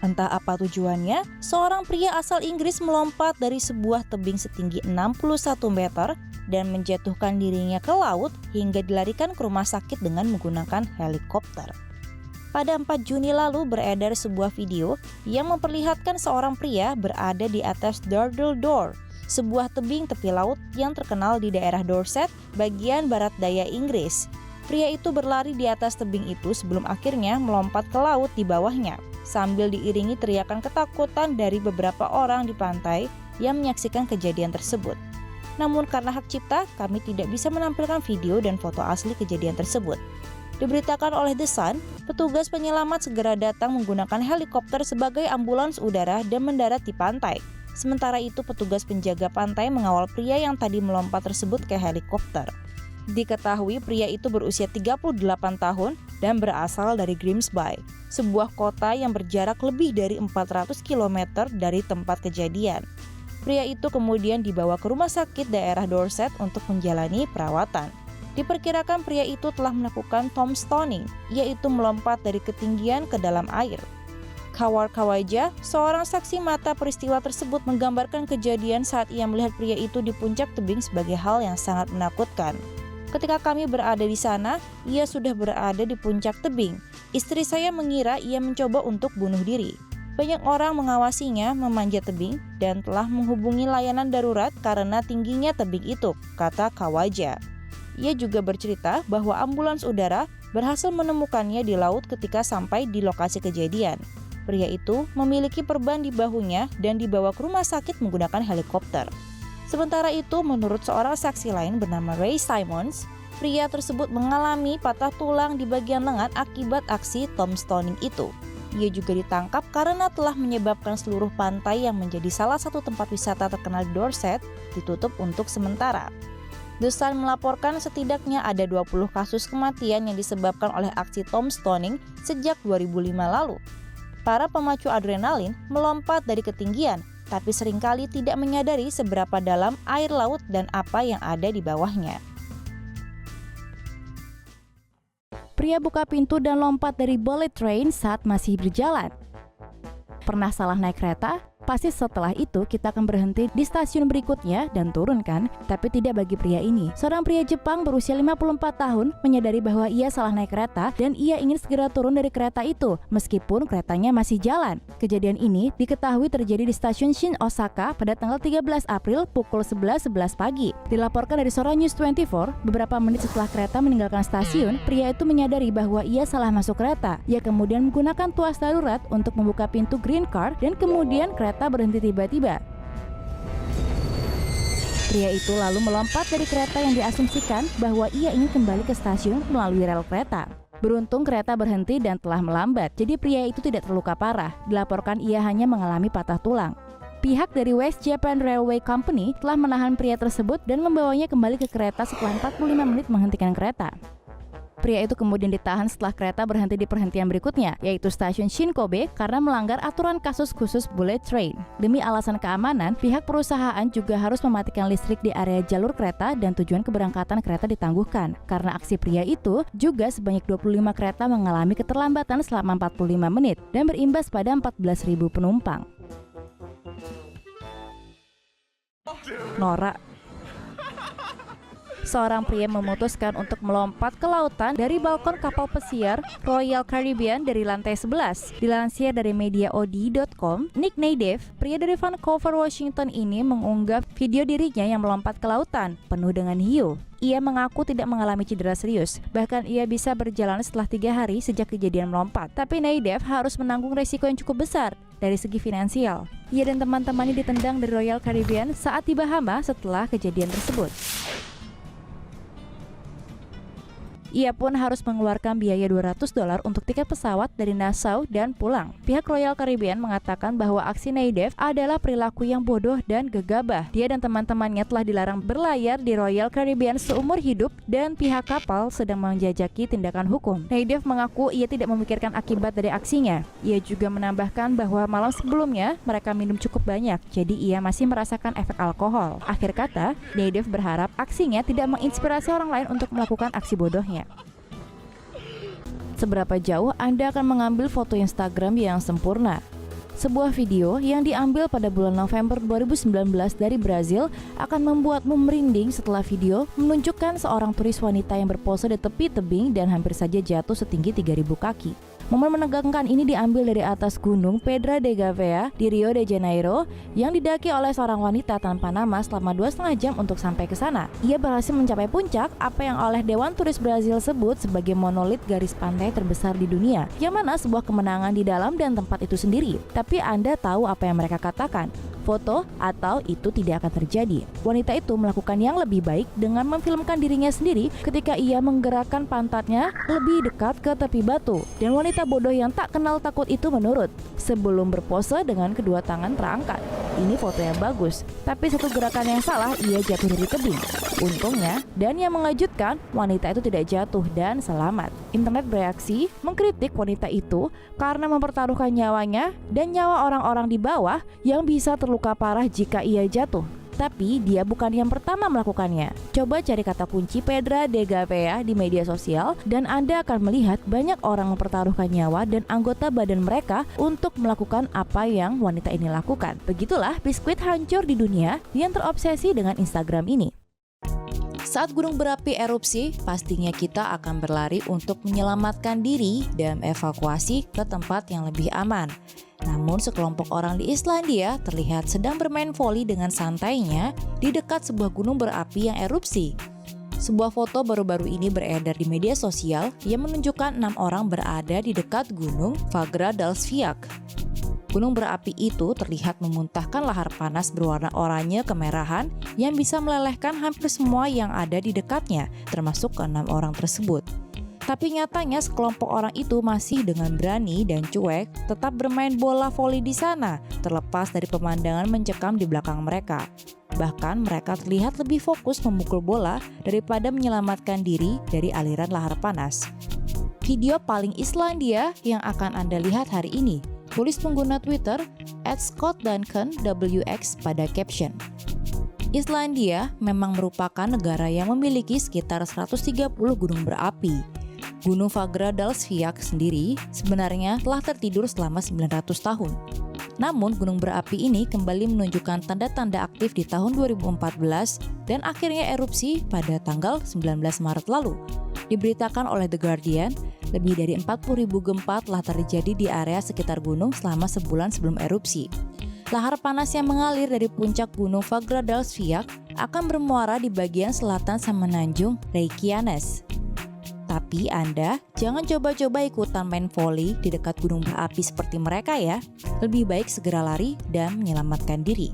Entah apa tujuannya, seorang pria asal Inggris melompat dari sebuah tebing setinggi 61 meter dan menjatuhkan dirinya ke laut hingga dilarikan ke rumah sakit dengan menggunakan helikopter. Pada 4 Juni lalu beredar sebuah video yang memperlihatkan seorang pria berada di atas Durdle Door, sebuah tebing tepi laut yang terkenal di daerah Dorset, bagian barat daya Inggris. Pria itu berlari di atas tebing itu sebelum akhirnya melompat ke laut di bawahnya, sambil diiringi teriakan ketakutan dari beberapa orang di pantai yang menyaksikan kejadian tersebut. Namun karena hak cipta, kami tidak bisa menampilkan video dan foto asli kejadian tersebut. Diberitakan oleh The Sun, petugas penyelamat segera datang menggunakan helikopter sebagai ambulans udara dan mendarat di pantai. Sementara itu, petugas penjaga pantai mengawal pria yang tadi melompat tersebut ke helikopter. Diketahui pria itu berusia 38 tahun dan berasal dari Grimsby, sebuah kota yang berjarak lebih dari 400 km dari tempat kejadian. Pria itu kemudian dibawa ke rumah sakit daerah Dorset untuk menjalani perawatan. Diperkirakan pria itu telah melakukan tombstoning, yaitu melompat dari ketinggian ke dalam air. Kawar Kawaja, seorang saksi mata peristiwa tersebut, menggambarkan kejadian saat ia melihat pria itu di puncak tebing sebagai hal yang sangat menakutkan. Ketika kami berada di sana, ia sudah berada di puncak tebing. Istri saya mengira ia mencoba untuk bunuh diri. Banyak orang mengawasinya memanjat tebing dan telah menghubungi layanan darurat karena tingginya tebing itu, kata Kawaja. Ia juga bercerita bahwa ambulans udara berhasil menemukannya di laut ketika sampai di lokasi kejadian. Pria itu memiliki perban di bahunya dan dibawa ke rumah sakit menggunakan helikopter. Sementara itu, menurut seorang saksi lain bernama Ray Simons, pria tersebut mengalami patah tulang di bagian lengan akibat aksi tombstoning itu. Ia juga ditangkap karena telah menyebabkan seluruh pantai yang menjadi salah satu tempat wisata terkenal di Dorset ditutup untuk sementara. The Sun melaporkan setidaknya ada 20 kasus kematian yang disebabkan oleh aksi tombstoning sejak 2005 lalu. Para pemacu adrenalin melompat dari ketinggian, tapi seringkali tidak menyadari seberapa dalam air laut dan apa yang ada di bawahnya. Pria buka pintu dan lompat dari bullet train saat masih berjalan. Pernah salah naik kereta? Pasti setelah itu kita akan berhenti di stasiun berikutnya dan turun kan? Tapi tidak bagi pria ini. Seorang pria Jepang berusia 54 tahun menyadari bahwa ia salah naik kereta dan ia ingin segera turun dari kereta itu meskipun keretanya masih jalan. Kejadian ini diketahui terjadi di stasiun Shin Osaka pada tanggal 13 April pukul 11.11 pagi. Dilaporkan dari Sora News 24, beberapa menit setelah kereta meninggalkan stasiun, pria itu menyadari bahwa ia salah masuk kereta. Ia kemudian menggunakan tuas darurat untuk membuka pintu green car dan kemudian kereta berhenti tiba-tiba. Pria itu lalu melompat dari kereta yang diasumsikan bahwa ia ingin kembali ke stasiun melalui rel kereta. Beruntung kereta berhenti dan telah melambat, jadi pria itu tidak terluka parah. Dilaporkan ia hanya mengalami patah tulang. Pihak dari West Japan Railway Company telah menahan pria tersebut dan membawanya kembali ke kereta setelah 45 menit menghentikan kereta. Pria itu kemudian ditahan setelah kereta berhenti di perhentian berikutnya, yaitu stasiun Shinkobe, karena melanggar aturan kasus khusus bullet train. Demi alasan keamanan, pihak perusahaan juga harus mematikan listrik di area jalur kereta dan tujuan keberangkatan kereta ditangguhkan. Karena aksi pria itu, juga sebanyak 25 kereta mengalami keterlambatan selama 45 menit dan berimbas pada 14.000 penumpang. Norak. Seorang pria memutuskan untuk melompat ke lautan dari balkon kapal pesiar Royal Caribbean dari lantai 11. Dilansir dari media od.com, Nick Nadev, pria dari Vancouver, Washington ini mengunggah video dirinya yang melompat ke lautan, penuh dengan hiu. Ia mengaku tidak mengalami cedera serius, bahkan ia bisa berjalan setelah 3 hari sejak kejadian melompat. Tapi Nadev harus menanggung resiko yang cukup besar dari segi finansial. Ia dan teman-temannya ditendang dari Royal Caribbean saat di Bahama setelah kejadian tersebut. Ia pun harus mengeluarkan biaya $200 untuk tiket pesawat dari Nassau dan pulang. Pihak Royal Caribbean mengatakan bahwa aksi Nadev adalah perilaku yang bodoh dan gegabah. Dia dan teman-temannya telah dilarang berlayar di Royal Caribbean seumur hidup dan pihak kapal sedang menjajaki tindakan hukum. Nadev mengaku ia tidak memikirkan akibat dari aksinya. Ia juga menambahkan bahwa malam sebelumnya mereka minum cukup banyak, jadi ia masih merasakan efek alkohol. Akhir kata, Nadev berharap aksinya tidak menginspirasi orang lain untuk melakukan aksi bodohnya. Seberapa jauh Anda akan mengambil foto Instagram yang sempurna? Sebuah video yang diambil pada bulan November 2019 dari Brazil akan membuatmu merinding setelah video menunjukkan seorang turis wanita yang berpose di tepi tebing dan hampir saja jatuh setinggi 3.000 kaki. Momen menegangkan ini diambil dari atas gunung Pedra de Gavea di Rio de Janeiro yang didaki oleh seorang wanita tanpa nama selama 2,5 jam untuk sampai ke sana. Ia berhasil mencapai puncak apa yang oleh Dewan Turis Brazil sebut sebagai monolit garis pantai terbesar di dunia, yang mana sebuah kemenangan di dalam dan tempat itu sendiri. Tapi Anda tahu apa yang mereka katakan? Foto atau itu tidak akan terjadi. Wanita itu melakukan yang lebih baik dengan memfilmkan dirinya sendiri ketika ia menggerakkan pantatnya lebih dekat ke tepi batu. Dan wanita bodoh yang tak kenal takut itu menurut sebelum berpose dengan kedua tangan terangkat. Ini foto yang bagus, tapi satu gerakan yang salah ia jatuh dari tebing. Untungnya, dan yang mengejutkan, wanita itu tidak jatuh dan selamat. Internet bereaksi mengkritik wanita itu karena mempertaruhkan nyawanya dan nyawa orang-orang di bawah yang bisa terluka parah jika ia jatuh. Tapi dia bukan yang pertama melakukannya. Coba cari kata kunci Pedra de Gavea di media sosial dan Anda akan melihat banyak orang mempertaruhkan nyawa dan anggota badan mereka untuk melakukan apa yang wanita ini lakukan. Begitulah biskuit hancur di dunia yang terobsesi dengan Instagram ini. Saat gunung berapi erupsi, pastinya kita akan berlari untuk menyelamatkan diri dan evakuasi ke tempat yang lebih aman. Namun sekelompok orang di Islandia terlihat sedang bermain voli dengan santainya di dekat sebuah gunung berapi yang erupsi. Sebuah foto baru-baru ini beredar di media sosial yang menunjukkan 6 orang berada di dekat gunung Fagradalsfjall. Gunung berapi itu terlihat memuntahkan lahar panas berwarna oranye kemerahan yang bisa melelehkan hampir semua yang ada di dekatnya, termasuk ke-6 orang tersebut. Tapi nyatanya sekelompok orang itu masih dengan berani dan cuek tetap bermain bola voli di sana, terlepas dari pemandangan mencekam di belakang mereka. Bahkan mereka terlihat lebih fokus memukul bola daripada menyelamatkan diri dari aliran lahar panas. Video paling Islandia yang akan Anda lihat hari ini, tulis pengguna Twitter @ScottDuncanWX pada caption. Islandia memang merupakan negara yang memiliki sekitar 130 gunung berapi. Gunung Fagradalsfjall sendiri sebenarnya telah tertidur selama 900 tahun. Namun gunung berapi ini kembali menunjukkan tanda-tanda aktif di tahun 2014 dan akhirnya erupsi pada tanggal 19 Maret lalu. Diberitakan oleh The Guardian, lebih dari 40.000 gempa telah terjadi di area sekitar gunung selama sebulan sebelum erupsi. Lahar panas yang mengalir dari puncak gunung Fagradalsfjall akan bermuara di bagian selatan semenanjung Reykjanes. Tapi Anda jangan coba-coba ikutan main voli di dekat gunung berapi seperti mereka ya. Lebih baik segera lari dan menyelamatkan diri.